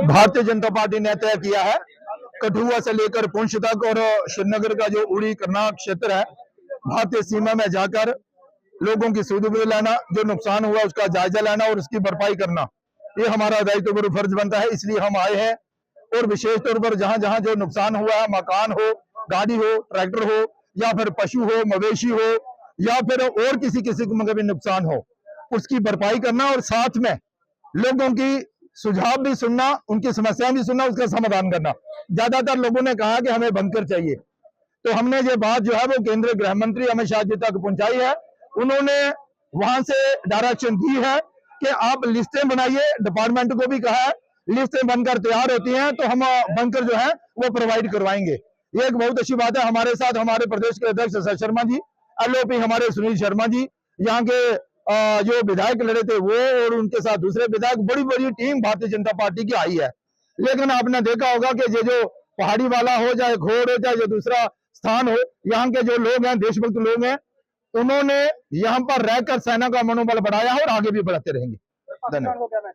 Bharatiya Janata party ने तय किया है कठुआ से लेकर पुंछ तक और श्रीनगर का जो उड़ी करनाल क्षेत्र है, भारतीय सीमा में जाकर लोगों की सुविधा लेना, जो नुकसान हुआ उसका जायजा लेना और उसकी भरपाई करना, ये हमारा दायित्व और फर्ज बनता है। इसलिए हम आए हैं और विशेष तौर पर जहां जहां जो नुकसान हुआ है, मकान हो, गाड़ी हो, ट्रैक्टर हो, या फिर पशु हो, मवेशी हो, या फिर और किसी किस्म का भी नुकसान हो, उसकी भरपाई करना और साथ में लोगों की सुझाव भी सुनना, उनकी समस्याएं भी सुनना, उसका समाधान करना। ज्यादातर लोगों ने कहा कि हमें बंकर चाहिए, तो हमने ये बात जो है वो केंद्रीय गृह मंत्री अमित शाह जी तक पहुंचाई है। उन्होंने वहां से डायरेक्शन दी है कि आप लिस्टें बनाइए, डिपार्टमेंट को भी कहा है, लिस्टें बनकर तैयार होती हैं तो हम बंकर जो है वो प्रोवाइड करवाएंगे। ये एक बहुत अच्छी बात है। हमारे साथ हमारे प्रदेश के अध्यक्ष शशि शर्मा जी, एलओपी हमारे सुनील शर्मा जी, यहाँ के जो विधायक लड़े थे वो, और उनके साथ दूसरे विधायक, बड़ी बड़ी टीम भारतीय जनता पार्टी की आई है। लेकिन आपने देखा होगा कि ये जो पहाड़ी वाला हो, चाहे घोड़ हो, चाहे जो दूसरा स्थान हो, यहाँ के जो लोग हैं, देशभक्त लोग हैं, उन्होंने यहाँ पर रहकर सेना का मनोबल बढ़ाया है और आगे भी बढ़ाते रहेंगे। धन्यवाद।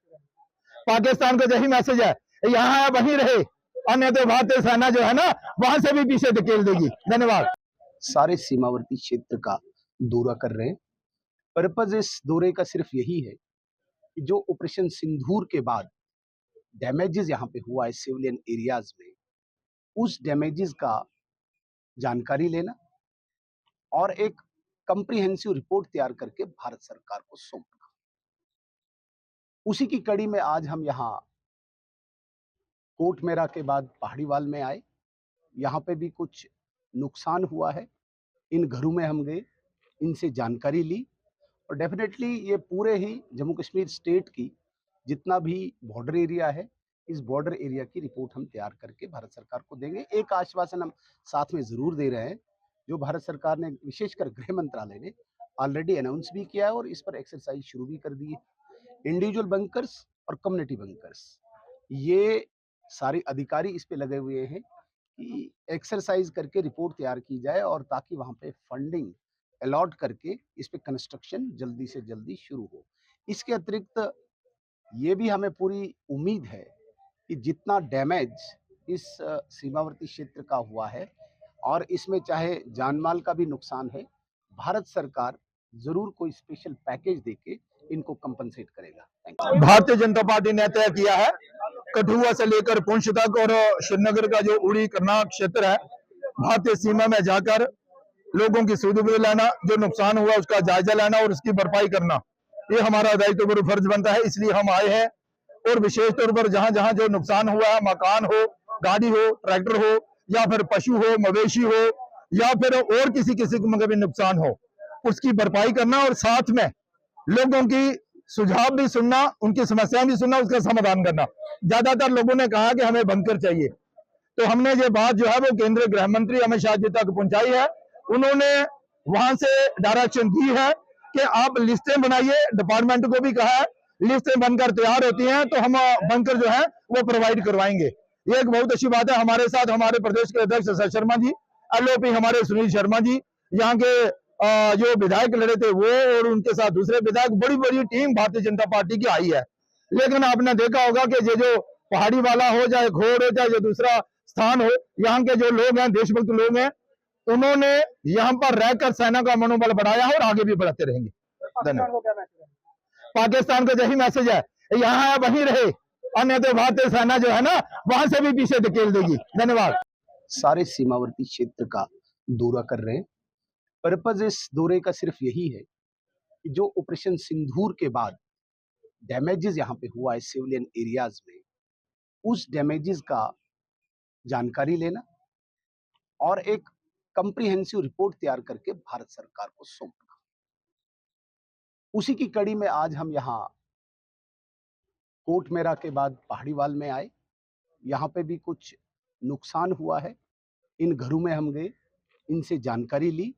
पाकिस्तान को यही मैसेज है, यहाँ है वहीं रहे, अन्य तो भारतीय सेना जो है ना वहां से भी पीछे धकेल देगी। धन्यवाद। सारे सीमावर्ती क्षेत्र का दौरा कर रहे हैं। पर्पज इस दौरे का सिर्फ यही है कि जो ऑपरेशन सिंदूर के बाद डैमेजेस यहाँ पे हुआ है सिविलियन एरियाज में, उस डैमेजेस का जानकारी लेना और एक कंप्रिहेंसिव रिपोर्ट तैयार करके भारत सरकार को सौंपना। उसी की कड़ी में आज हम यहाँ कोटमेरा के बाद पहाड़ीवाल में आए। यहाँ पे भी कुछ नुकसान हुआ है, इन घरों में हम गए, इनसे जानकारी ली और डेफिनेटली ये पूरे ही जम्मू कश्मीर स्टेट की जितना भी बॉर्डर एरिया है, इस बॉर्डर एरिया की रिपोर्ट हम तैयार करके भारत सरकार को देंगे। एक आश्वासन हम साथ में जरूर दे रहे हैं, जो भारत सरकार ने, विशेषकर गृह मंत्रालय ने ऑलरेडी अनाउंस भी किया है और इस पर एक्सरसाइज शुरू भी कर दी है। इंडिविजुअल बंकर्स और कम्युनिटी बंकर्स, ये सारे अधिकारी इस पे लगे हुए हैं कि एक्सरसाइज करके रिपोर्ट तैयार की जाए और ताकि वहाँ पे फंडिंग अलॉट करके इस पे कंस्ट्रक्शन जल्दी से जल्दी शुरू हो। इसके अतिरिक्त ये भी हमें पूरी उम्मीद है कि जितना डैमेज इस सीमावर्ती क्षेत्र का हुआ है और इसमें चाहे जानमाल का भी नुकसान है, भारत सरकार जरूर कोई स्पेशल पैकेज देके इनको कंपनसेट करेगा। Thank you. Bharatiya Janata party ने तय किया है कठुआ से लेकर पुंछ तक और श्रीनगर का जो उड़ी करनाल क्षेत्र है, भारतीय सीमा में जाकर लोगों की सुविधा लेना, जो नुकसान हुआ उसका जायजा लेना और उसकी भरपाई करना, ये हमारा दायित्व और फर्ज बनता है। इसलिए हम आए हैं और विशेष तौर पर जहां जहां जो नुकसान हुआ है, मकान हो, गाड़ी हो, ट्रैक्टर हो, या फिर पशु हो, मवेशी हो, या फिर और किसी किस्म का भी नुकसान हो, उसकी भरपाई करना और साथ में लोगों की सुझाव भी सुनना, उनकी समस्याएं भी सुनना, उसका समाधान करना। ज्यादातर लोगों ने कहा कि हमें बंकर चाहिए, तो हमने ये बात जो है वो केंद्रीय गृह मंत्री अमित शाह जी तक पहुंचाई है। उन्होंने वहां से डायरेक्शन दी है कि आप लिस्टें बनाइए, डिपार्टमेंट को भी कहा है, लिस्टें बनकर तैयार होती हैं तो हम बंकर जो है वो प्रोवाइड करवाएंगे। ये एक बहुत अच्छी बात है। हमारे साथ हमारे प्रदेश के अध्यक्ष शशि शर्मा जी, एलओपी हमारे सुनील शर्मा जी, यहाँ के जो विधायक लड़े थे वो, और उनके साथ दूसरे विधायक, बड़ी बड़ी टीम भारतीय जनता पार्टी की आई है। लेकिन आपने देखा होगा कि ये जो पहाड़ी वाला हो, चाहे घोड़ हो, चाहे जो दूसरा स्थान हो, यहाँ के जो लोग हैं, देशभक्त लोग हैं, उन्होंने यहाँ पर रहकर सेना का मनोबल बढ़ाया है और आगे भी बढ़ाते रहेंगे। धन्यवाद। पाकिस्तान को यही मैसेज है, यहाँ है वहीं रहे, अन्य तो भारतीय सेना जो है ना वहां से भी पीछे धकेल देगी। धन्यवाद। सारे सीमावर्ती क्षेत्र का दौरा कर रहे हैं। पर्पज इस दौरे का सिर्फ यही है कि जो ऑपरेशन सिंदूर के बाद डैमेजेस यहाँ पे हुआ है सिविलियन एरियाज में, उस डैमेजेस का जानकारी लेना और एक कंप्रिहेंसिव रिपोर्ट तैयार करके भारत सरकार को सौंपना। उसी की कड़ी में आज हम यहाँ कोटमेरा के बाद पहाड़ीवाल में आए। यहाँ पे भी कुछ नुकसान हुआ है, इन घरों में हम गए, इनसे जानकारी ली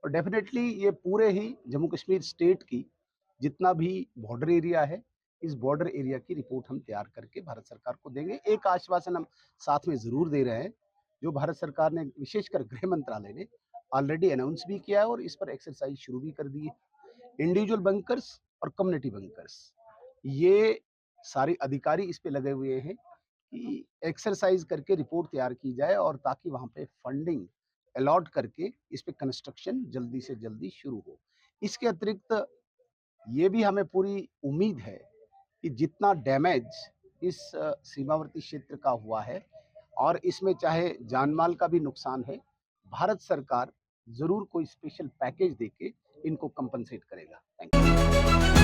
और डेफिनेटली ये पूरे ही जम्मू कश्मीर स्टेट की जितना भी बॉर्डर एरिया है, इस बॉर्डर एरिया की रिपोर्ट हम तैयार करके भारत सरकार को देंगे। एक आश्वासन हम साथ में जरूर दे रहे हैं, जो भारत सरकार ने, विशेषकर गृह मंत्रालय ने ऑलरेडी अनाउंस भी किया है और इस पर एक्सरसाइज शुरू भी कर दी है। इंडिविजुअल बंकर्स और कम्युनिटी बंकर्स, ये सारे अधिकारी इस पे लगे हुए हैं कि एक्सरसाइज करके रिपोर्ट तैयार की जाए और ताकि वहाँ पे फंडिंग अलॉट करके इस पे कंस्ट्रक्शन जल्दी से जल्दी शुरू हो। इसके अतिरिक्त ये भी हमें पूरी उम्मीद है कि जितना डैमेज इस सीमावर्ती क्षेत्र का हुआ है और इसमें चाहे जान-माल का भी नुकसान है, भारत सरकार ज़रूर कोई स्पेशल पैकेज देके इनको कंपनसेट करेगा। Thank you.